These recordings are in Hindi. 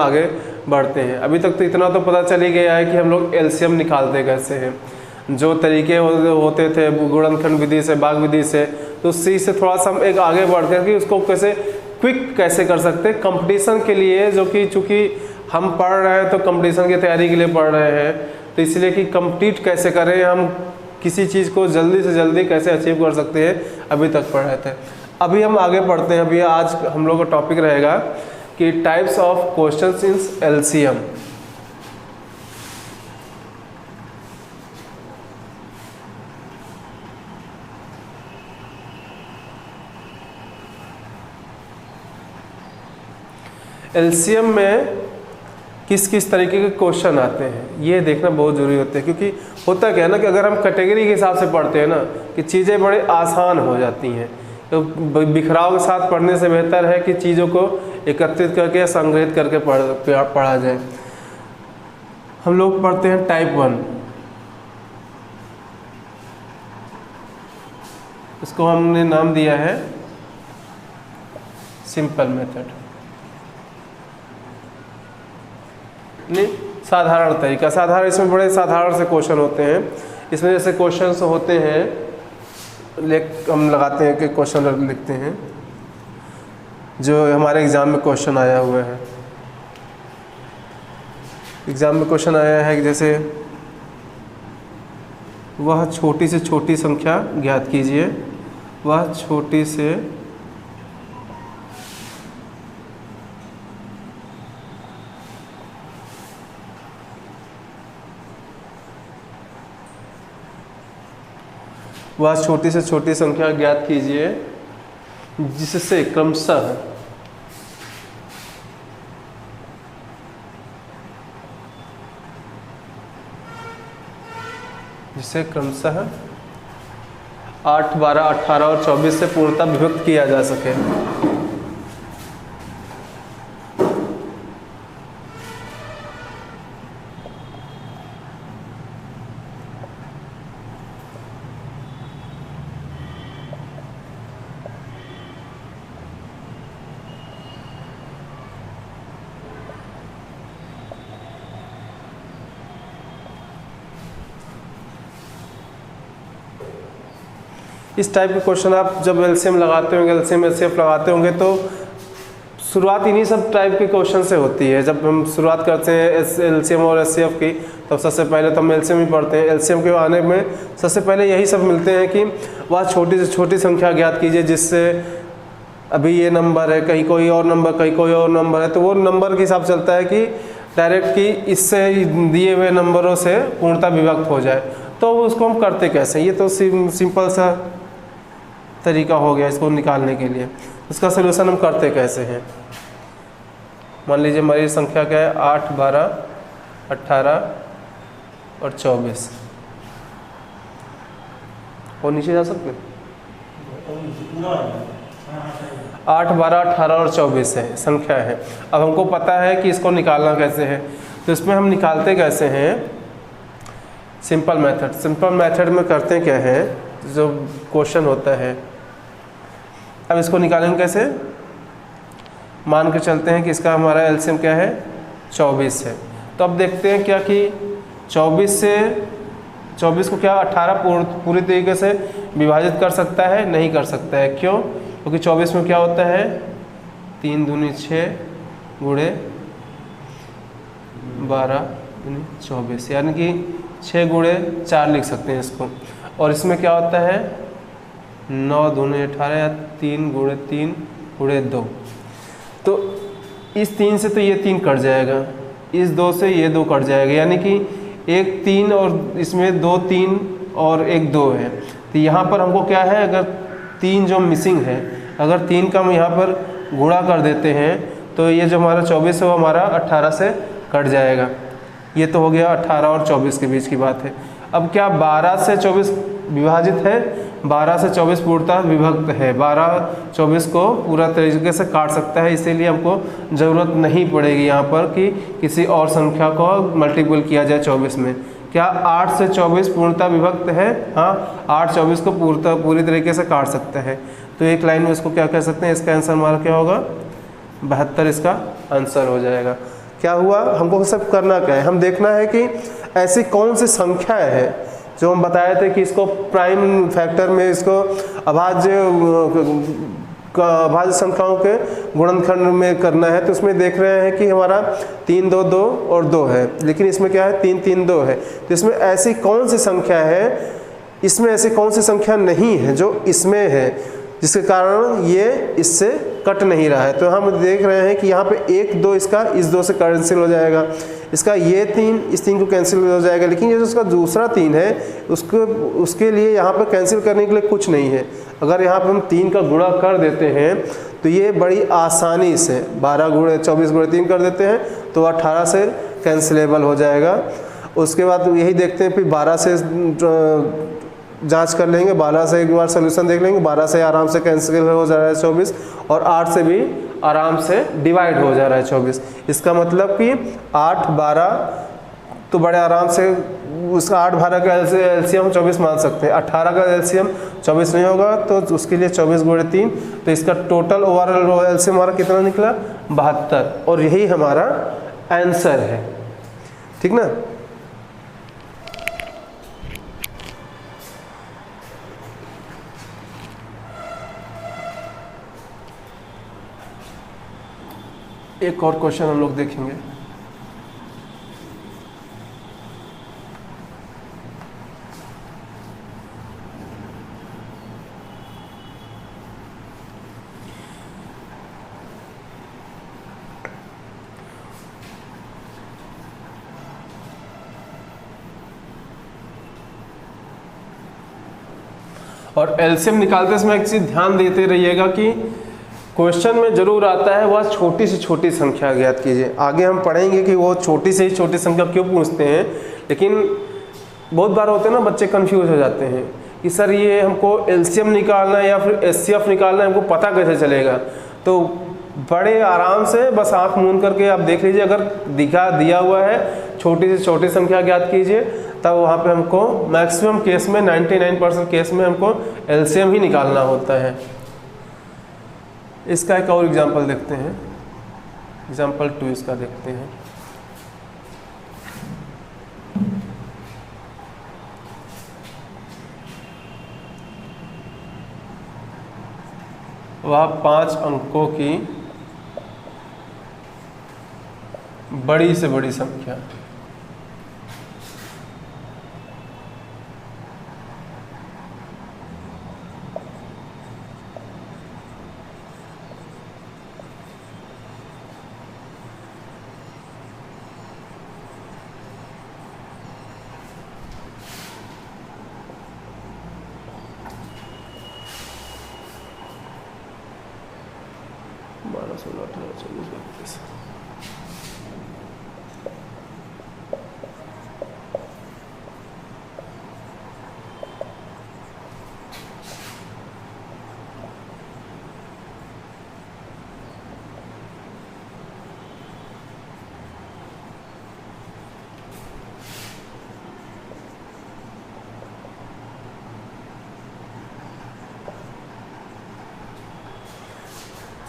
आगे बढ़ते हैं। अभी तक तो इतना तो पता चल ही गया है कि हम लोग एलसीएम निकालते कैसे हैं, जो तरीके होते थे गुणनखंड विधि से, भाग विधि से, तो उसी से थोड़ा सा हम एक आगे बढ़ कर कि उसको कैसे क्विक कैसे कर सकते हैं कंपटीशन के लिए, जो कि चूँकि हम पढ़ रहे हैं तो कंपटीशन की तैयारी के लिए पढ़ रहे हैं, तो इसलिए कि कम्पीट कैसे करें, हम किसी चीज़ को जल्दी से जल्दी कैसे अचीव कर सकते हैं, अभी तक पढ़ रहे थे। अभी हम आगे पढ़ते हैं। अभी आज हम लोग का टॉपिक रहेगा कि types of questions in LCM. LCM में किस किस तरीके के क्वेश्चन आते हैं ये देखना बहुत ज़रूरी होता है, क्योंकि होता क्या है ना कि अगर हम कैटेगरी के हिसाब से पढ़ते हैं ना कि चीज़ें बड़े आसान हो जाती हैं, तो बिखराव के साथ पढ़ने से बेहतर है कि चीज़ों को एकत्रित करके संग्रहित करके पढ़ा जाए। हम लोग पढ़ते हैं टाइप 1, इसको हमने नाम दिया है सिंपल मेथड, नहीं साधारण तरीका। साधारण, इसमें बड़े साधारण से क्वेश्चन होते हैं। इसमें जैसे क्वेश्चन होते हैं, हम लगाते हैं कि क्वेश्चन लिखते हैं जो हमारे एग्ज़ाम में क्वेश्चन आया हुआ है। एग्ज़ाम में क्वेश्चन आया है कि जैसे वह छोटी से छोटी संख्या ज्ञात कीजिए, वह छोटी से छोटी संख्या ज्ञात कीजिए जिससे क्रमशः जिसे क्रमशः 8, 12, 18 और 24 से पूर्णतः विभक्त किया जा सके। इस टाइप के क्वेश्चन आप जब एलसीएम लगाते होंगे, एलसीएम एचसीएफ लगाते होंगे, तो शुरुआत इन्हीं सब टाइप के क्वेश्चन से होती है। जब हम शुरुआत करते हैं एलसीएम और एचसीएफ की, तब सबसे पहले तो हम एलसीएम ही पढ़ते हैं। एलसीएम के आने में सबसे पहले यही सब मिलते हैं कि वह छोटी से छोटी संख्या ज्ञात कीजिए जिससे अभी ये नंबर है, कहीं कोई और नंबर, कहीं कोई और नंबर है, तो वो नंबर के हिसाब चलता है कि डायरेक्ट कि इससे दिए हुए नंबरों से पूर्णतः विभक्त हो जाए। तो उसको हम करते कैसे, ये तो सिंपल सा तरीका हो गया इसको निकालने के लिए। इसका सलूशन हम करते कैसे हैं, मान लीजिए हमारी संख्या क्या है 8, 12, 18 और 24। और नीचे जा सकते 8, 12, 18 और 24 है संख्या है। अब हमको पता है कि इसको निकालना कैसे है, तो इसमें हम निकालते कैसे हैं, सिंपल मेथड। सिंपल मेथड में करते क्या है, जो क्वेश्चन होता है, अब इसको निकालेंगे कैसे, मान के चलते हैं कि इसका हमारा एलसीएम क्या है 24 है। तो अब देखते हैं क्या कि 24 को क्या 18 पूरी तरीके से विभाजित कर सकता है, नहीं कर सकता है। क्यों? क्योंकि 24 में क्या होता है 3 दूनी 6 गुणे 12 दूनी 24, यानी कि 6 गुणे 4 लिख सकते हैं इसको। और इसमें क्या होता है 9 दूनी 18 या 3 गुणे 3 गुणे 2। तो इस 3 से तो ये 3 कट जाएगा, इस 2 से ये 2 कट जाएगा, यानी कि एक 3 और इसमें 2 3 और एक 2 है। तो यहाँ पर हमको क्या है, अगर 3 जो मिसिंग है, अगर 3 का हम यहाँ पर गुणा कर देते हैं तो ये जो हमारा 24 है वो हमारा 18 से कट जाएगा। ये तो हो गया 18 और 24 के बीच की बात है। अब क्या 12 से 24 विभाजित है, 12 से 24 पूर्णतः विभक्त है। 12 24 को पूरा तरीके से काट सकता है, इसीलिए हमको ज़रूरत नहीं पड़ेगी यहाँ पर कि किसी और संख्या को मल्टीपल किया जाए 24 में। क्या 8 से 24 पूर्णतः विभक्त है? हाँ, 8 24 को पूरी तरीके से काट सकता है। तो एक लाइन में इसको क्या कह सकते हैं, इसका आंसर हमारा क्या होगा 72, इसका आंसर हो जाएगा। क्या हुआ, हमको सब करना क्या है, हम देखना है कि ऐसी कौन सी संख्या है जो हम बताए थे कि इसको प्राइम फैक्टर में, इसको अभाज्य संख्याओं के गुणनखंड में करना है। तो उसमें देख रहे हैं कि हमारा 3 2 2 और 2 है, लेकिन इसमें क्या है 3 3 2 है। तो इसमें ऐसी कौन सी संख्या है, इसमें ऐसी कौन सी संख्या नहीं है जो इसमें है, जिसके कारण ये इससे कट नहीं रहा है। तो हम देख रहे हैं कि यहाँ पे 1 2 इसका इस 2 से कैंसिल हो जाएगा, इसका ये 3 इस 3 को कैंसिल हो जाएगा, लेकिन ये जो उसका दूसरा 3 है उसके लिए यहाँ पे कैंसिल करने के लिए कुछ नहीं है। अगर यहाँ पे हम 3 का गुणा कर देते हैं तो ये बड़ी आसानी से 12 गुणे 24 गुणे 3 कर देते हैं तो 18 से कैंसिलेबल हो जाएगा। उसके बाद यही देखते हैं, फिर 12 से जांच कर लेंगे, 12 से एक बार सोल्यूशन देख लेंगे, 12 से आराम से कैंसिल हो जा रहा है 24, और 8 से भी आराम से डिवाइड हो जा रहा है 24। इसका मतलब कि 8 12 तो बड़े आराम से उसका 8 12 का एलसीएम हम 24 मान सकते हैं। 18 का एलसीएम 24 नहीं होगा तो उसके लिए 24 गुणे 3, तो इसका टोटल ओवरऑल एलसीएम हमारा कितना निकला 72, और यही हमारा आंसर है। ठीक ना। एक और क्वेश्चन हम लोग देखेंगे। और एलसीएम निकालते समय एक चीज ध्यान देते रहिएगा कि क्वेश्चन में जरूर आता है वह छोटी से छोटी संख्या ज्ञात कीजिए। आगे हम पढ़ेंगे कि वो छोटी से ही छोटी संख्या क्यों पूछते हैं, लेकिन बहुत बार होते हैं ना बच्चे कंफ्यूज हो जाते हैं कि सर ये हमको एलसीएम निकालना है या फिर एचसीएफ निकालना है, हमको पता कैसे चलेगा। तो बड़े आराम से बस आंख मूंद करके आप देख लीजिए, अगर दिया हुआ है छोटी से छोटी संख्या ज्ञात कीजिए, तब वहाँ पे हमको मैक्सिमम केस में 99% केस में हमको एलसीएम ही निकालना होता है। इसका एक और एग्जांपल देखते हैं, एग्जांपल 2 इसका देखते हैं। वह 5 अंकों की बड़ी से बड़ी संख्या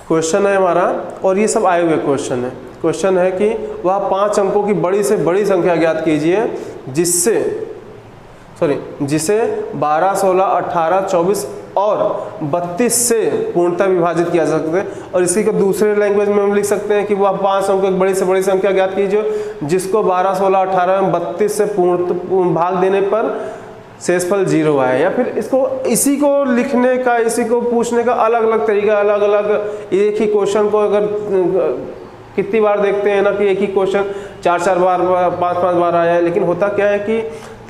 क्वेश्चन है हमारा, और ये सब आए हुए क्वेश्चन है। क्वेश्चन है कि वह 5 अंकों की बड़ी से बड़ी संख्या ज्ञात कीजिए जिसे 12 16 18 24 और 32 से पूर्णतः विभाजित किया जा सकता है। और इसी को दूसरे लैंग्वेज में हम लिख सकते हैं कि वह 5 अंकों की बड़ी से बड़ी संख्या ज्ञात कीजिए जिसको 12 16 18 में 32 से पूर्ण भाग देने पर शेषफल 0 आए। या फिर इसको इसी को लिखने का, इसी को पूछने का अलग अलग तरीका, अलग अलग एक ही क्वेश्चन को अगर कितनी बार देखते हैं ना कि एक ही क्वेश्चन 4 बार 5 बार आया है, लेकिन होता क्या है कि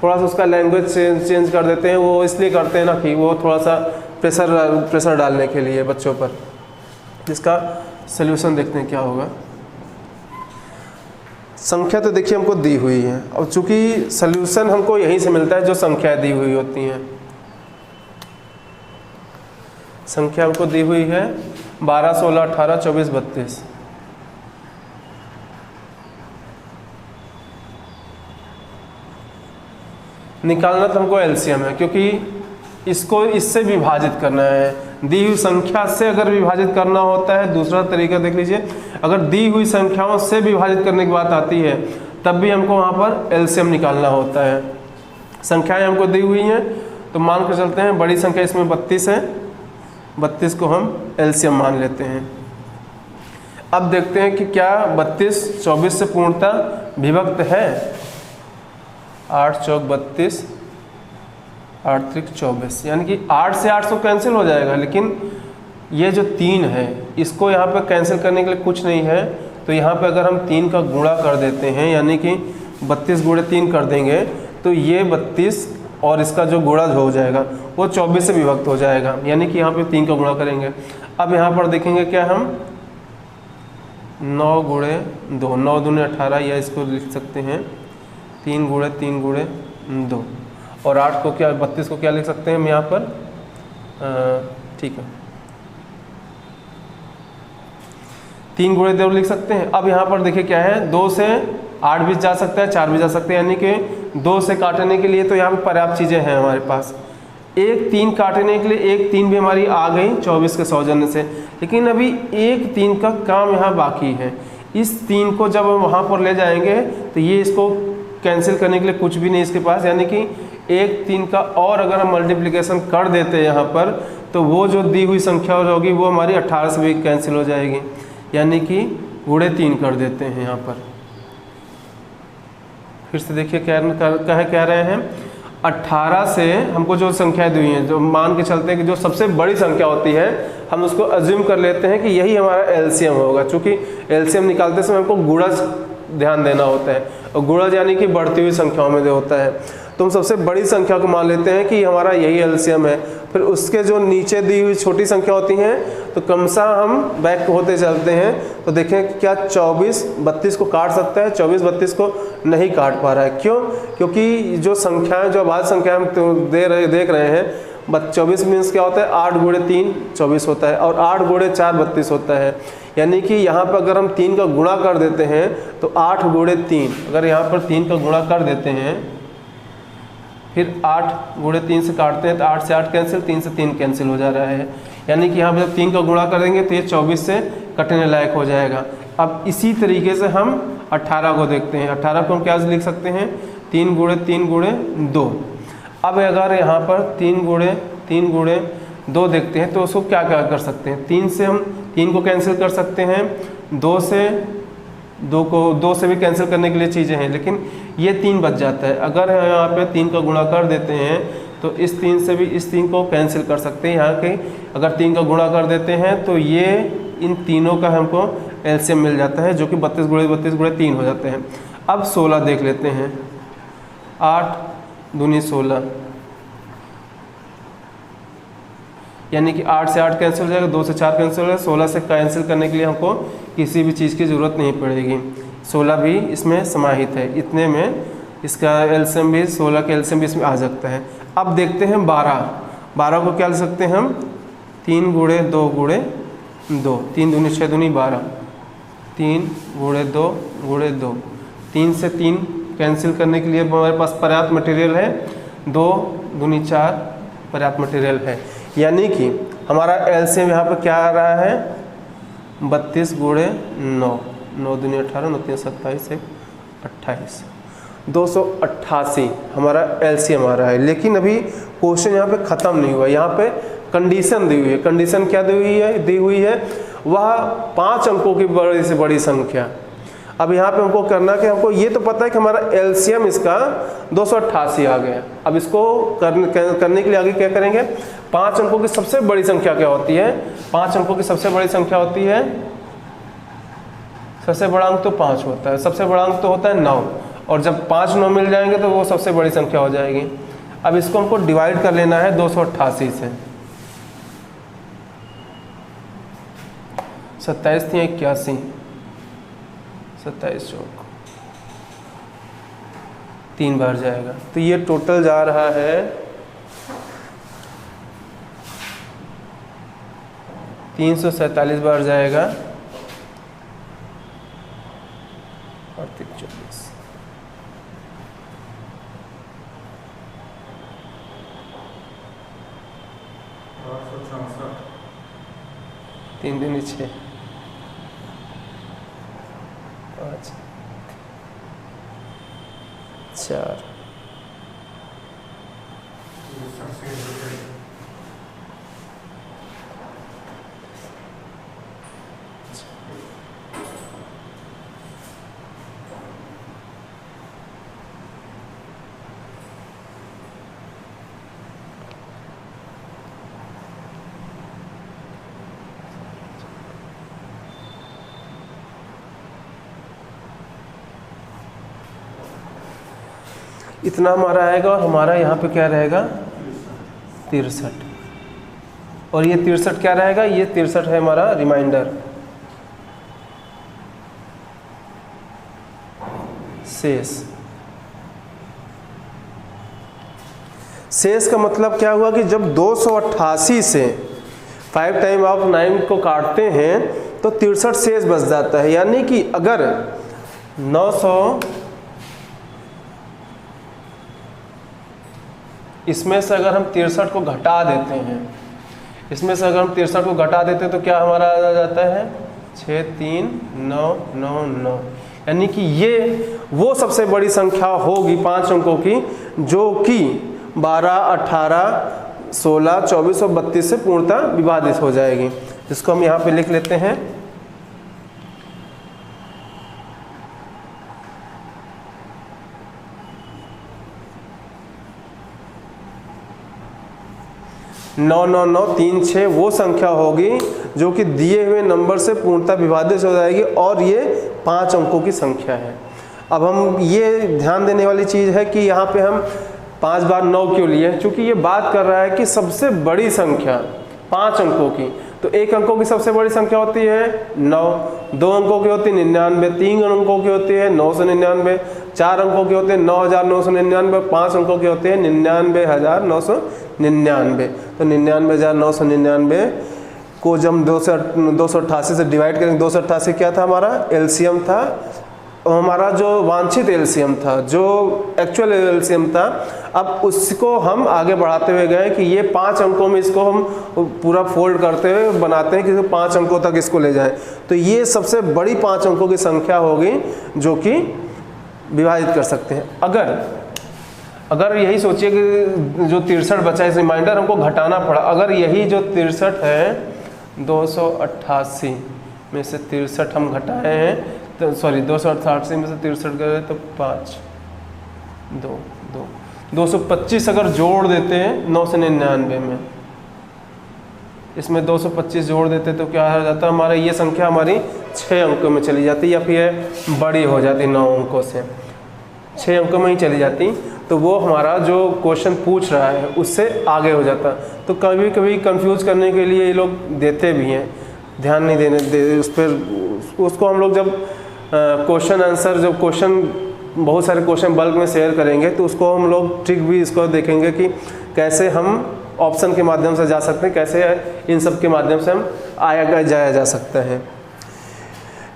थोड़ा सा उसका लैंग्वेज चेंज कर देते हैं। वो इसलिए करते हैं ना कि वो थोड़ा सा प्रेशर डालने के लिए बच्चों पर। इसका सल्यूशन देखते हैं क्या होगा। संख्या तो देखिए हमको दी हुई है, और चूंकि सल्यूशन हमको यहीं से मिलता है जो संख्याएं दी हुई होती हैं। संख्या हमको दी हुई है 12 16 18 24 32। निकालना तो हमको एलसीएम है, क्योंकि इसको इससे विभाजित करना है। दी हुई संख्या से अगर विभाजित करना होता है, दूसरा तरीका देख लीजिए, अगर दी हुई संख्याओं से विभाजित करने की बात आती है तब भी हमको वहाँ पर एलसीएम निकालना होता है। संख्याएं हमको दी हुई हैं तो मान कर चलते हैं बड़ी संख्या इसमें 32 है, 32 को हम एलसीएम मान लेते हैं। अब देखते हैं कि क्या 32 24 से पूर्णतः विभक्त है। 8 चौक 32, 8 त्रिक 24, यानी कि 8 से 8 तो कैंसिल हो जाएगा, लेकिन ये जो 3 है इसको यहाँ पे कैंसिल करने के लिए कुछ नहीं है। तो यहाँ पे अगर हम 3 का गुणा कर देते हैं, यानी कि 32 गुणे 3 कर देंगे तो ये 32 और इसका जो गुणा हो जाएगा वो 24 से विभक्त हो जाएगा, यानी कि यहाँ पे 3 का गुणा करेंगे। अब यहाँ पर देखेंगे क्या हम 9 गुणे 2, 9 दूने 18, या इसको लिख सकते हैं 3 गुणे 3 गुणे 2, और 8 को क्या 32 को क्या लिख सकते हैं हम यहाँ पर, ठीक है 3 गुणे 2 लिख सकते हैं। अब यहाँ पर देखिए क्या है, 2 से 8 भी जा सकता है, 4 भी जा सकते हैं, यानी कि 2 से काटने के लिए तो यहाँ पे पर्याप्त चीज़ें हैं हमारे पास। एक 3 काटने के लिए एक 3 भी हमारी आ गई 24 के सौजन्य से, लेकिन अभी एक 3 का काम यहाँ बाकी है। इस 3 को जब हम वहाँ पर ले जाएंगे तो ये इसको कैंसिल करने के लिए कुछ भी नहीं इसके पास, यानी कि एक 3 का और अगर हम मल्टीप्लिकेशन कर देते हैं यहाँ पर तो वो जो दी हुई संख्या होगी वो हमारी 18 से भी कैंसिल हो जाएगी, यानी कि गुणे 3 कर देते हैं यहाँ पर। फिर से देखिए क्या कह रहे हैं, 18 से हमको जो संख्याएं दी हुई हैं, जो मान के चलते हैं कि जो सबसे बड़ी संख्या होती है हम उसको अज्यूम कर लेते हैं कि यही हमारा एलसीएम होगा। चूँकि एलसीएम निकालते समय हमको गुणज ध्यान देना होता है, और गुणज यानी कि बढ़ती हुई संख्याओं में जो होता है, तो हम सबसे बड़ी संख्या को मान लेते हैं कि हमारा यही एलसीएम है। फिर उसके जो नीचे दी हुई छोटी संख्या होती हैं तो क्रमशः हम बैक होते चलते हैं, तो देखें क्या 24 32 को काट सकता है, 24 32 को नहीं काट पा रहा है। क्यों? क्योंकि जो संख्याएं, जो अभाज्य संख्या हम तो देख रहे हैं, 24 मीन्स क्या होता है, 8 गुणे 3 24 होता है, और 8 गुणे 4 32 होता है। यानी कि यहाँ पर अगर हम 3 का गुणा कर देते हैं तो 8 गुणे 3, अगर यहाँ पर 3 का गुणा कर देते हैं, फिर 8 गुणे 3 से काटते हैं तो 8 से 8 कैंसिल, 3 से 3 कैंसिल हो जा रहा है, यानी कि यहाँ पर जब 3 का गुणा करेंगे तो ये 24 से कटने लायक हो जाएगा। अब इसी तरीके से हम 18 को देखते हैं। 18 को हम क्या लिख सकते हैं, 3 गुणे 2। अब अगर यहाँ पर 3 गुणे 2 देखते हैं तो उसको क्या क्या कर सकते हैं, 3 से हम 3 को कैंसिल कर सकते हैं, 2 से भी कैंसिल करने के लिए चीज़ें हैं, लेकिन ये 3 बच जाता है। अगर यहाँ पे 3 का गुणा कर देते हैं तो इस 3 से भी इस 3 को कैंसिल कर सकते हैं। यहाँ के अगर 3 का गुणा कर देते हैं तो ये इन तीनों का हमको एलसीएम मिल जाता है, जो कि 32 गुणे 3 हो जाते हैं। अब 16 देख लेते हैं, 8 दूनी 16, यानी कि 8 से 8 कैंसिल हो जाएगा, 2 से 4 कैंसिल हो जाएगा, 16 से कैंसिल करने के लिए हमको किसी भी चीज़ की ज़रूरत नहीं पड़ेगी। 16 भी इसमें समाहित है, इतने में इसका एलसीएम भी 16 का एलसीएम भी इसमें आ सकता है। अब देखते हैं 12 को क्या लिख सकते हैं हम, 3 गुणे 2 गुणे 2, 3 दूनी 6 दूनी 12, 3 गुणे 2 गुणे 2, 3 से 3 कैंसिल करने के लिए हमारे पास पर्याप्त मटेरियल है, 2 दूनी 4 पर्याप्त मटेरियल है, यानी कि हमारा एलसीएम यहाँ पर क्या आ रहा है, 32 गुणे 9, 9 दूनी 18, 9 3 27, 28, 288 हमारा एलसीएम आ रहा है। लेकिन अभी क्वेश्चन यहाँ पे ख़त्म नहीं हुआ, यहाँ पे कंडीशन दी हुई है। कंडीशन क्या दी हुई है, वह 5 अंकों की बड़ी से बड़ी संख्या। अब यहाँ पे हमको करना कि हमको ये तो पता है कि हमारा एलसीएम इसका 288 आ गया। अब इसको करने के लिए आगे क्या करेंगे, 5 अंकों की सबसे बड़ी संख्या क्या होती है, 5 अंकों की सबसे बड़ी संख्या होती है, सबसे बड़ा अंक तो 5 होता है, सबसे बड़ा अंक तो होता है 9, और जब 5 9 मिल जाएंगे तो वो सबसे बड़ी संख्या हो जाएगी। अब इसको हमको डिवाइड कर लेना है 288 से, 27 थी 81, 27 चौक 3 बार जाएगा, तो ये टोटल जा रहा है 347 बार जाएगा, और 24 3 दूनी 6, 5 4 इतना हमारा आएगा और हमारा यहाँ पे क्या रहेगा 63, और ये 63 क्या रहेगा, ये 63 है हमारा रिमाइंडर, शेष का मतलब क्या हुआ कि जब 288 से 5 टाइम ऑफ 9 को काटते हैं तो 63 शेष बच जाता है। यानी कि अगर 900 इसमें से अगर हम 63 को घटा देते हैं, इसमें से अगर हम 63 को घटा देते हैं तो क्या हमारा आ जाता है 63999। यानी कि ये वो सबसे बड़ी संख्या होगी 5 अंकों की जो कि 12, 18, 16, 24 और 32 से पूर्णतः विभाजित हो जाएगी। जिसको हम यहाँ पे लिख लेते हैं 99936 वो संख्या होगी जो कि दिए हुए नंबर से पूर्णतः विभाजित हो जाएगी और ये 5 अंकों की संख्या है। अब हम ये ध्यान देने वाली चीज़ है कि यहाँ पे हम 5 बार 9 क्यों लिए, क्योंकि ये बात कर रहा है कि सबसे बड़ी संख्या 5 अंकों की, तो 1 अंकों की सबसे बड़ी संख्या होती है 9, 2 अंकों की होती है 99, 3 अंकों की होती है 999, 4 अंकों की होते हैं 9999, 5 अंकों की होते हैं 99999। तो 99999 को जब 288 से डिवाइड करेंगे, 288 क्या था हमारा एलसीएम था, और हमारा जो वांछित एलसीएम था, जो एक्चुअल एलसीएम था। अब उसको हम आगे बढ़ाते हुए गए कि ये 5 अंकों में इसको हम पूरा फोल्ड करते हुए बनाते हैं कि 5 अंकों तक इसको ले जाएं। तो ये सबसे बड़ी 5 अंकों की संख्या होगी जो कि विभाजित कर सकते हैं। अगर यही सोचिए कि जो 63 बचा है, इस रिमाइंडर हमको घटाना पड़ा, अगर यही जो 63 है 288 में से 63 हम घटाए हैं, तो सॉरी 288 में से 63 करें तो 5 2 2 225 अगर जोड़ देते हैं 999 में, इसमें 225 जोड़ देते तो क्या हो जाता है हमारा, ये संख्या हमारी 6 अंकों में चली जाती या फिर बड़ी हो जाती 9 अंकों से, 6 अंकों में ही चली जाती। तो वो हमारा जो क्वेश्चन पूछ रहा है उससे आगे हो जाता। तो कभी कभी कंफ्यूज करने के लिए ये लोग देते भी हैं, ध्यान नहीं देने उस पर। उसको हम लोग जब क्वेश्चन आंसर, जब क्वेश्चन बहुत सारे क्वेश्चन बल्क में शेयर करेंगे तो उसको हम लोग ट्रिक भी इसको देखेंगे कि कैसे हम ऑप्शन के माध्यम से जा सकते हैं, कैसे इन सब के माध्यम से हम जाया जा सकता है।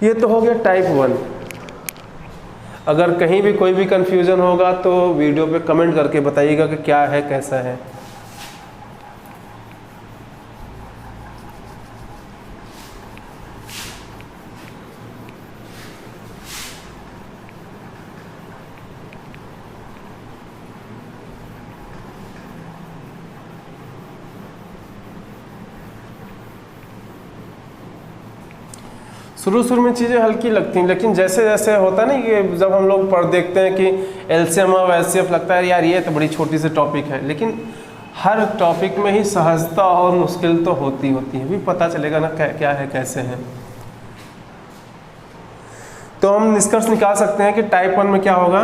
ये तो हो गया टाइप 1। अगर कहीं भी कोई भी कन्फ्यूज़न होगा तो वीडियो पे कमेंट करके बताइएगा कि क्या है कैसा है। शुरू में चीज़ें हल्की लगती हैं, लेकिन जैसे जैसे होता है ना कि जब हम लोग पढ़ देखते हैं कि एलसीएम और एचसीएफ, लगता है यार ये तो बड़ी छोटी सी टॉपिक है, लेकिन हर टॉपिक में ही सहजता और मुश्किल तो होती है, भी पता चलेगा ना क्या है कैसे है। तो हम निष्कर्ष निकाल सकते हैं कि टाइप 1 में क्या होगा,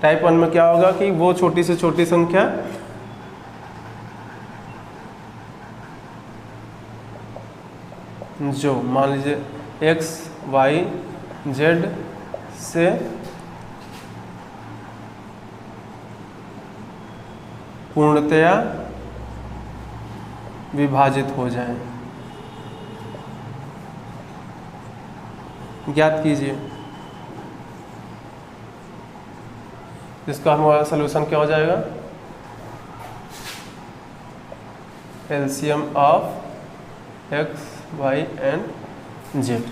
टाइप 1 में क्या होगा कि वो छोटी से छोटी संख्या जो मान लीजिए x, y, z से पूर्णतया विभाजित हो जाए, ज्ञात कीजिए। इसका हमारा सलूशन क्या हो जाएगा, LCM of x, y and Z.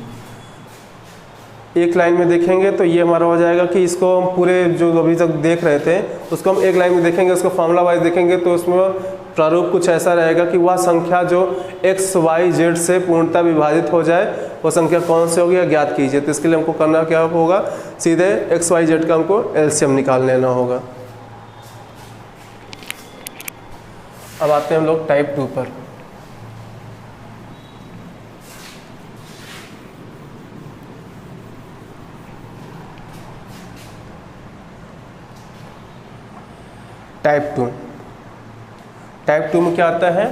एक लाइन में देखेंगे तो ये हमारा हो जाएगा कि इसको हम पूरे जो अभी तक देख रहे थे उसको हम एक लाइन में देखेंगे, उसको फॉर्मूला वाइज देखेंगे तो उसमें प्रारूप कुछ ऐसा रहेगा कि वह संख्या जो x, y, z से पूर्णतः विभाजित हो जाए वो संख्या कौन सी होगी या ज्ञात कीजिए। तो इसके लिए हमको करना क्या होगा, सीधे x, y, z का हमको एलसीएम निकाल लेना होगा। अब आते हैं हम लोग टाइप 2 पर। टाइप 2 में क्या आता है,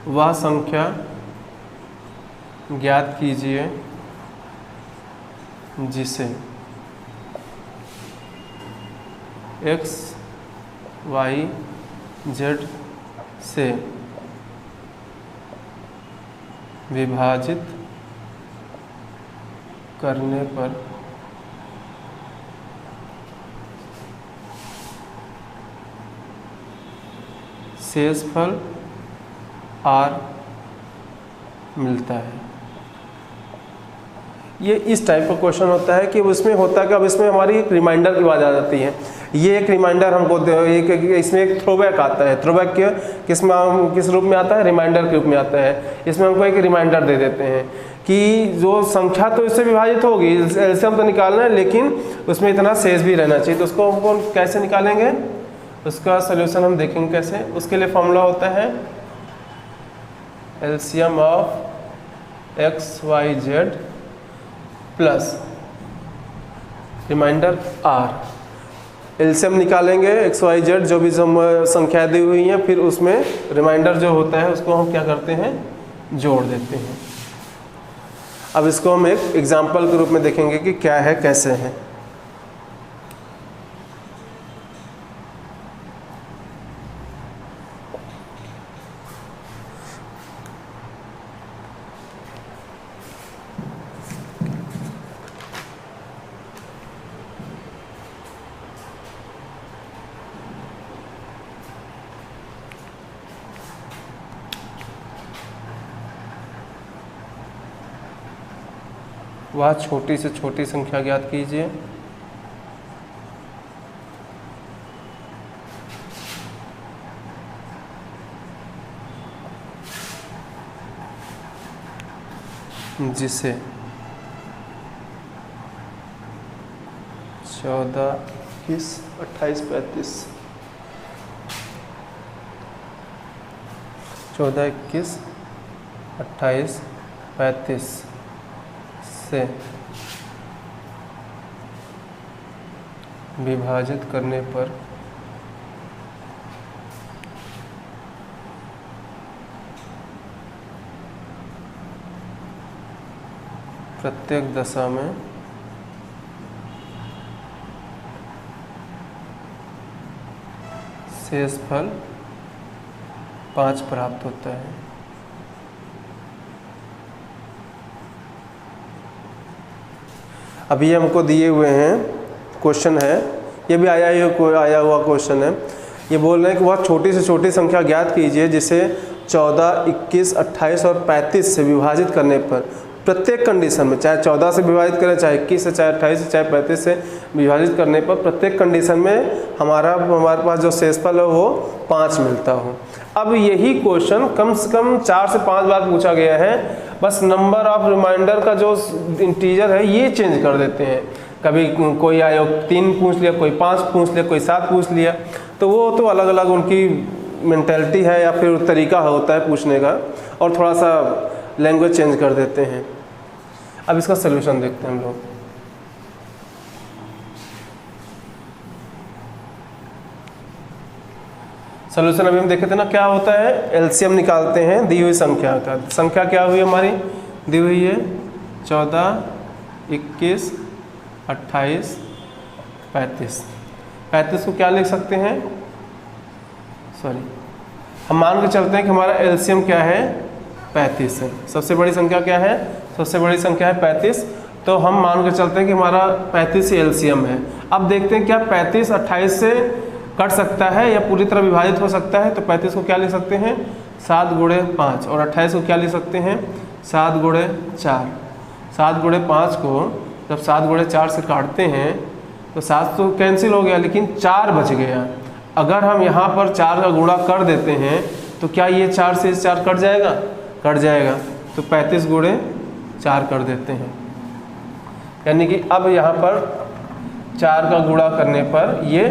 वह संख्या ज्ञात कीजिए जिसे x, y, z से विभाजित करने पर शेषफल r मिलता है। ये इस टाइप का क्वेश्चन होता है कि उसमें होता है कि अब इसमें हमारी एक रिमाइंडर की बात आ जाती है। ये एक रिमाइंडर हमको इसमें एक थ्रोबैक आता है। थ्रोबैक किस रूप में आता है, रिमाइंडर के रूप में आता है। इसमें हमको एक रिमाइंडर दे देते हैं कि जो संख्या तो इससे विभाजित होगी, एलसीएम तो निकालना है, लेकिन उसमें इतना शेष भी रहना चाहिए। तो उसको हमको कैसे निकालेंगे, उसका सोल्यूशन हम देखेंगे कैसे। उसके लिए फॉर्मूला होता है LCM of x, y, z plus remainder r। LCM निकालेंगे x, y, z जो भी संख्या दी हुई है, फिर उसमें रिमाइंडर जो होता है उसको हम क्या करते हैं, जोड़ देते हैं। अब इसको हम एक एग्जाम्पल के रूप में देखेंगे कि क्या है कैसे है। वह छोटी से छोटी संख्या ज्ञात कीजिए जिसे 14, 21, 28, 35 14, 21, 28, 35 से विभाजित करने पर प्रत्येक दशा में शेषफल 5 प्राप्त होता है। अभी हमको दिए हुए हैं क्वेश्चन है, ये भी आया हुआ क्वेश्चन है। ये बोल रहे हैं कि वह छोटी से छोटी संख्या ज्ञात कीजिए जिसे 14, 21, 28 और 35 से विभाजित करने पर प्रत्येक कंडीशन में, चाहे 14 से विभाजित करें, चाहे 21 से, चाहे 28 से, चाहे 35 से विभाजित करने पर प्रत्येक कंडीशन में हमारे पास जो शेषफल है वो 5 मिलता हो। अब यही क्वेश्चन कम से कम 4 से 5 बार पूछा गया है। बस नंबर ऑफ रिमाइंडर का जो इंटीजर है ये चेंज कर देते हैं। कभी कोई आयोग 3 पूछ लिया, कोई 5 पूछ लिया, कोई 7 पूछ लिया। तो वो तो अलग अलग उनकी मेंटेलिटी है या फिर तरीका होता है पूछने का, और थोड़ा सा लैंग्वेज चेंज कर देते हैं। अब इसका सलूशन देखते हैं हम लोग। सलूशन अभी हम देखे थे ना, क्या होता है, एलसीएम निकालते हैं दी हुई संख्या का। संख्या क्या हुई हमारी, दी हुई है 14, 21, 28, 35। 35 को क्या लिख सकते हैं, हम मान के चलते हैं कि हमारा एलसीएम क्या है, 35 है। सबसे बड़ी संख्या क्या है, सबसे बड़ी संख्या है 35। तो हम मान के चलते हैं कि हमारा 35 ही एलसीएम है। अब देखते हैं क्या 35 28 से कट सकता है या पूरी तरह विभाजित हो सकता है। तो 35 को क्या लिख सकते हैं, 7 गुणे 5, और 28 को क्या लिख सकते हैं 7 गुणे 4। 7 गुणे 5 को जब 7 गुणे 4 से काटते हैं तो 7 तो कैंसिल हो गया, लेकिन 4 बच गया। अगर हम यहाँ पर 4 का गुणा कर देते हैं तो क्या ये 4 से 4 कट जाएगा? कट जाएगा। तो 35 गुणे 4 कर देते हैं, यानी कि अब यहाँ पर 4 का गुणा करने पर ये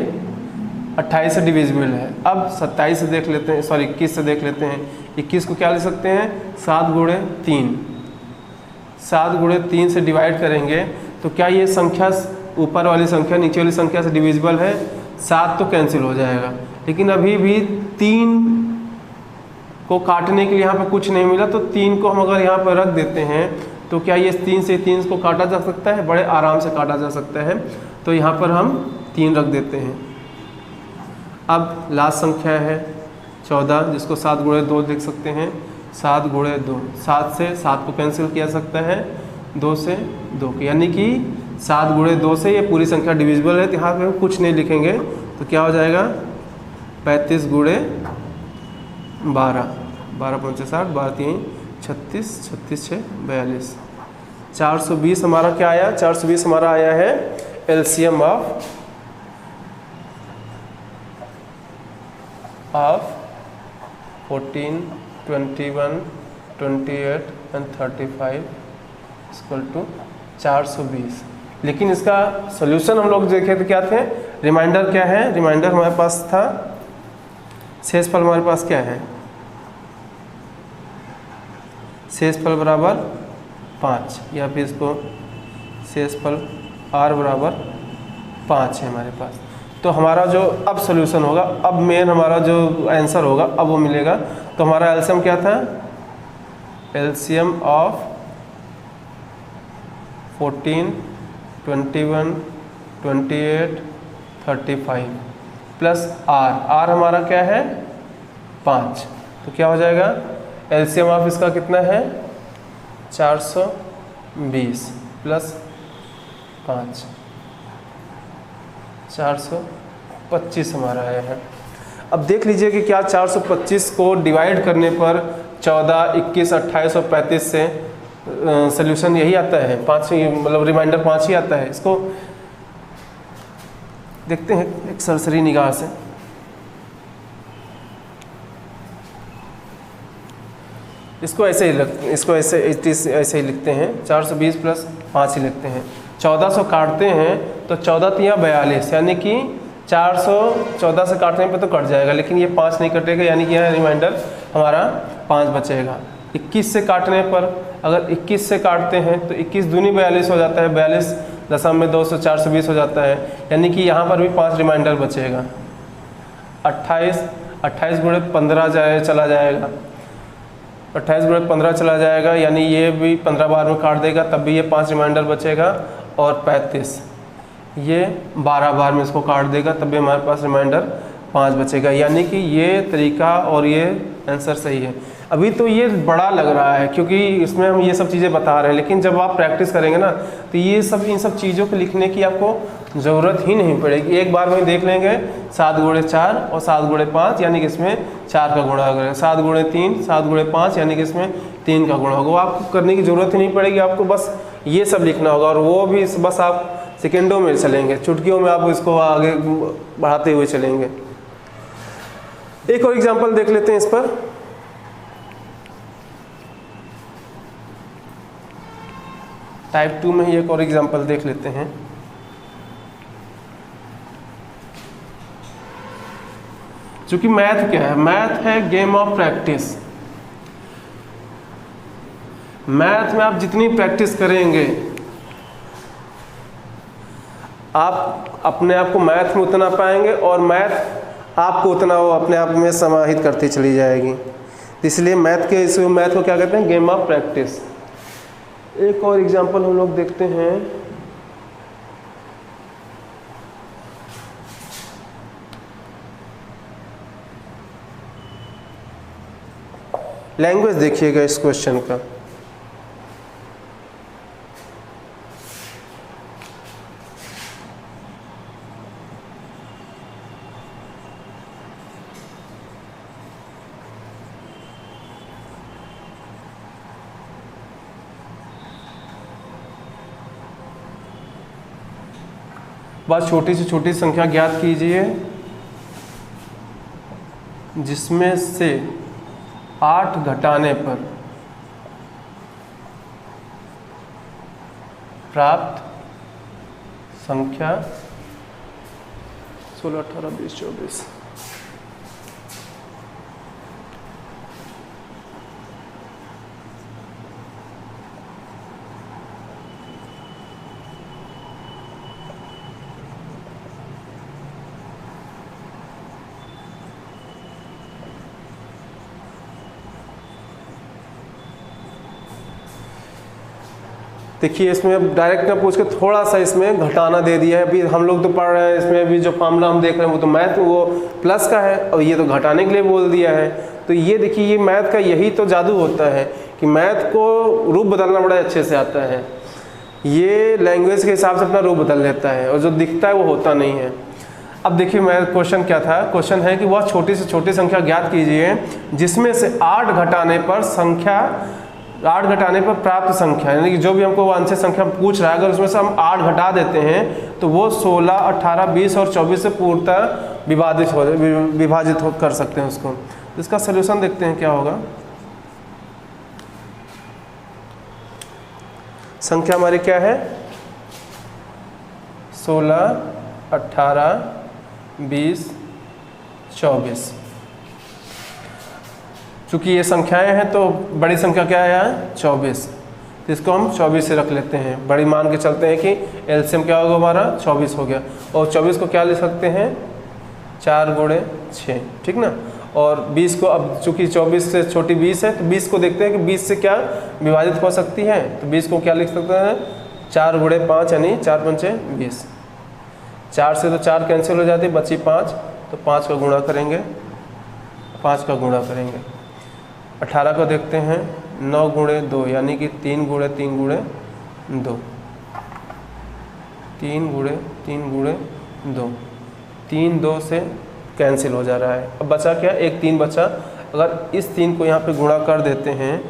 28 से डिविजिबल है। अब 27 से देख लेते हैं, सॉरी 21 से देख लेते हैं। 21 को क्या ले सकते हैं 7 गुणे 3। 7 गुणे 3 से डिवाइड करेंगे तो क्या ये संख्या ऊपर वाली संख्या नीचे वाली संख्या से डिविजिबल है? 7 तो कैंसिल हो जाएगा, लेकिन अभी भी 3 को काटने के लिए यहाँ पर कुछ नहीं मिला, तो 3 को हम अगर यहाँ पर रख देते हैं तो क्या ये 3 से 3 को काटा जा सकता है? बड़े आराम से काटा जा सकता है। तो यहाँ पर हम 3 रख देते हैं। अब लास्ट संख्या है 14, जिसको 7 गुणे 2 लिख सकते हैं। 7 गुणे 2, 7 से 7 को कैंसिल किया जा सकता है, 2 से 2, यानी कि 7 गुणे 2 से ये पूरी संख्या डिविजिबल है। तो यहाँ पे हम कुछ नहीं लिखेंगे, तो क्या हो जाएगा 35 गुणे 12, 12 पंचे 60, 12 3 36, 36 6 42, 420 हमारा क्या आया? 420 हमारा आया है LCM of 14, 21, 28 and 35 equal to 420। लेकिन इसका सॉल्यूशन हम लोग देखे तो क्या थे? रिमाइंडर क्या है? रिमाइंडर हमारे पास था, शेषफल हमारे पास क्या है? शेषफल बराबर 5, या फिर इसको शेषफल r बराबर 5 है हमारे पास। तो हमारा जो अब सॉल्यूशन होगा, अब मेन हमारा जो आंसर होगा अब वो मिलेगा। तो हमारा एलसीएम क्या था? एलसीएम ऑफ 14, 21, 28, 35 प्लस r हमारा क्या है 5। तो क्या हो जाएगा एलसीएम ऑफ इसका कितना है 420 प्लस 5, 425 हमारा आया है। अब देख लीजिए कि क्या 425 को डिवाइड करने पर 14, 21, 28 और 35 से सॉल्यूशन यही आता है, 5 ही, मतलब रिमाइंडर 5 ही आता है। इसको देखते हैं एक सरसरी निगाह से। इसको ऐसे ही इसको ऐसे ही लिखते हैं, 420 प्लस 5 ही लिखते हैं। 1400 काटते हैं तो 14 तिया 42, यानी कि 414 से काटने पे तो कट जाएगा, लेकिन ये 5 नहीं कटेगा, यानी कि यहाँ रिमाइंडर हमारा 5 बचेगा। 21 से काटने पर अगर 21 से काटते हैं तो 21 दूनी 42 हो जाता है, 42.2 से 420 हो जाता है, यानी कि यहाँ पर भी 5 रिमाइंडर बचेगा। 28 गुणे 15 चला जाएगा, 28 गुणे 15 चला जाएगा, यानी ये भी 15 बार में काट देगा, तब भी ये 5 रिमाइंडर बचेगा। और 35 ये 12 बार में इसको काट देगा, तब भी हमारे पास रिमाइंडर 5 बचेगा, यानी कि ये तरीका और ये आंसर सही है। अभी तो ये बड़ा लग रहा है क्योंकि इसमें हम ये सब चीज़ें बता रहे हैं, लेकिन जब आप प्रैक्टिस करेंगे ना तो ये सब इन सब चीज़ों को लिखने की आपको ज़रूरत ही नहीं पड़ेगी। एक बार में देख लेंगे 7 गुणे 4 और 7 गुणे 5, यानी कि इसमें 4 का गुणा होगा। 7 गुणे 3, 7 गुणे 5, यानी कि इसमें 3 का गुणा होगा। वो आपको करने की ज़रूरत ही नहीं पड़ेगी, आपको बस ये सब लिखना होगा, और वो भी बस आप सेकेंडों में चलेंगे, चुटकियों में आप इसको आगे बढ़ाते हुए चलेंगे। एक और एग्जाम्पल देख लेते हैं इस पर। टाइप 2 में ही एक और एग्जाम्पल देख लेते हैं। चूंकि मैथ क्या है? मैथ है गेम ऑफ प्रैक्टिस। मैथ में आप जितनी प्रैक्टिस करेंगे आप अपने आप को मैथ में उतना पाएंगे, और मैथ आपको उतना वो अपने आप में समाहित करती चली जाएगी। इसलिए मैथ को क्या कहते हैं? Game of practice. एक और एग्जाम्पल हम लोग देखते हैं। लैंग्वेज देखिएगा इस क्वेश्चन का। वह छोटी से छोटी संख्या ज्ञात कीजिए जिसमें से 8 घटाने पर प्राप्त संख्या 16, 18, 20, 24। देखिए इसमें अब डायरेक्ट ना पूछ के थोड़ा सा इसमें घटाना दे दिया है। अभी हम लोग तो पढ़ रहे हैं, इसमें अभी जो फार्मूला हम देख रहे हैं वो तो मैथ वो प्लस का है और ये तो घटाने के लिए बोल दिया है। तो ये देखिए ये मैथ का यही तो जादू होता है कि मैथ को रूप बदलना बड़ा अच्छे से आता है। ये लैंग्वेज के हिसाब से अपना रूप बदल लेता है और जो दिखता है वो होता नहीं है। अब देखिए मैं क्वेश्चन क्या था, क्वेश्चन है कि वह छोटी से छोटी संख्या ज्ञात कीजिए जिसमें से 8 घटाने पर प्राप्त संख्या, यानी कि जो भी हमको वांछित संख्या पूछ रहा है अगर उसमें से हम 8 घटा देते हैं तो वो 16, 18, 20 और 24 से पूर्णतः विभाजित कर सकते हैं उसको। इसका सलूशन देखते हैं क्या होगा। संख्या हमारी क्या है 16, 18, 20, 24। चूँकि ये संख्याएं हैं तो बड़ी संख्या क्या है यहाँ 24, तो इसको हम 24 से रख लेते हैं। बड़ी मान के चलते हैं कि एलसीएम क्या होगा हमारा 24 हो गया। और 24 को क्या लिख सकते हैं 4 गुणे 6, ठीक ना। और 20 को अब चूँकि 24 से छोटी 20 है तो 20 को देखते हैं कि 20 से क्या विभाजित हो सकती है। तो 20 को क्या लिख सकते हैं 4 गुणे 5 यानी 4 पंचे 20। 4 से तो 4 कैंसिल हो जाती है, बची 5, तो 5 का गुणा करेंगे, 5 का गुणा करेंगे। 18 को देखते हैं 9 गुणे 2 यानी कि 3 गुणे 3 गुणे 2, 3 गुणे 3 गुणे 2, 3 2 से कैंसिल हो जा रहा है। अब बचा क्या, एक 3 बचा। अगर इस 3 को यहाँ पे गुणा कर देते हैं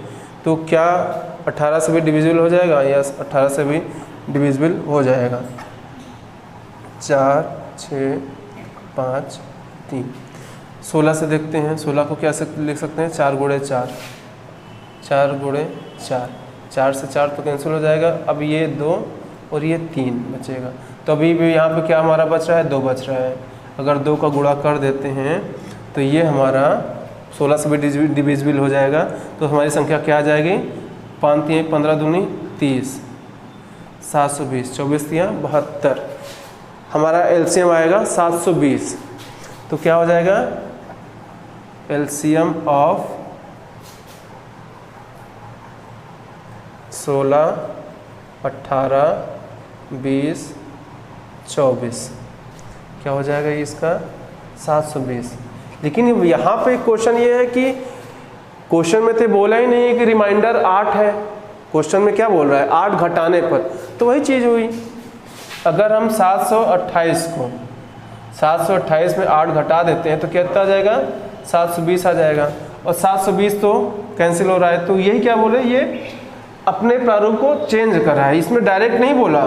तो क्या 18 से भी डिविजिबल हो जाएगा? यस, 18 से भी डिविजिबल हो जाएगा। 4 6 5 3। 16 से देखते हैं, 16 को क्या लिख सकते हैं 4 गुणे 4, 4 गुणे 4, 4 से 4 तो कैंसिल हो जाएगा। अब ये 2 और ये 3 बचेगा। तो अभी भी यहाँ पे क्या हमारा बच रहा है 2 बच रहा है। अगर 2 का गुणा कर देते हैं तो ये हमारा 16 से भी डिविजिबल हो जाएगा। तो हमारी संख्या क्या आ जाएगी 5 3 15 दूनी 30, 720, 24 3 72। हमारा एलसीएम आएगा 720। तो क्या हो जाएगा एलसीएम ऑफ 16, 18, 20, 24 क्या हो जाएगा इसका 720। लेकिन यहाँ पे क्वेश्चन ये है कि क्वेश्चन में तो बोला ही नहीं है कि रिमाइंडर 8 है। क्वेश्चन में क्या बोल रहा है 8 घटाने पर, तो वही चीज़ हुई। अगर हम 728 को 728 में 8 घटा देते हैं तो कितना आ जाएगा 720 आ जाएगा। और 720 तो कैंसिल हो रहा है। तो यही क्या बोले, ये अपने प्रारूप को चेंज कर रहा है। इसमें डायरेक्ट नहीं बोला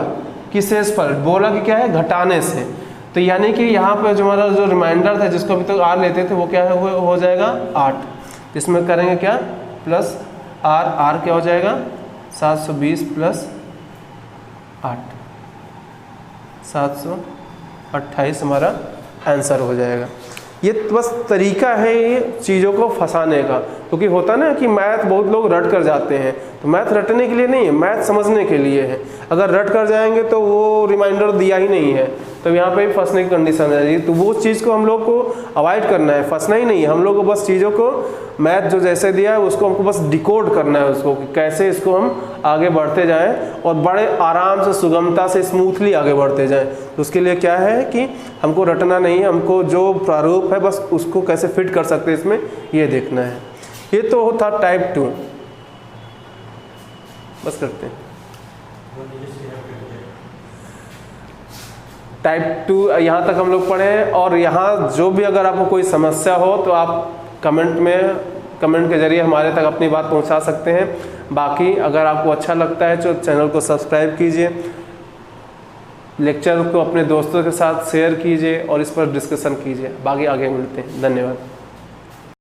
कि शेष पर, बोला कि क्या है घटाने से। तो यानी कि यहाँ पर जो हमारा जो रिमाइंडर था जिसको अभी तक आर लेते थे वो क्या है हो जाएगा 8। इसमें करेंगे क्या प्लस आर, आर क्या हो जाएगा 720 प्लस 8, 728 हमारा आंसर हो जाएगा। ये बस तरीका है ये चीज़ों को फंसाने का। क्योंकि होता ना कि मैथ बहुत लोग रट कर जाते हैं, तो मैथ रटने के लिए नहीं है, मैथ समझने के लिए है। अगर रट कर जाएंगे तो वो रिमाइंडर दिया ही नहीं है, तो यहाँ पे भी फंसने की कंडीशन है। तो वो चीज़ को हम लोग को अवॉइड करना है, फंसना ही नहीं है। हम लोग को बस चीज़ों को मैथ जो जैसे दिया है उसको हमको बस डिकोड करना है उसको, कि कैसे इसको हम आगे बढ़ते जाएं और बड़े आराम से सुगमता से स्मूथली आगे बढ़ते जाएं। तो उसके लिए क्या है कि हमको रटना नहीं है, हमको जो प्रारूप है बस उसको कैसे फिट कर सकते हैं इसमें ये देखना है। ये तो था टाइप 2। बस करते हैं टाइप 2 यहाँ तक हम लोग पढ़े हैं। और यहाँ जो भी अगर आपको कोई समस्या हो तो आप कमेंट के जरिए हमारे तक अपनी बात पहुँचा सकते हैं। बाकी अगर आपको अच्छा लगता है तो चैनल को सब्सक्राइब कीजिए। लेक्चर को अपने दोस्तों के साथ शेयर कीजिए और इस पर डिस्कशन कीजिए। बाकी आगे मिलते हैं। धन्यवाद।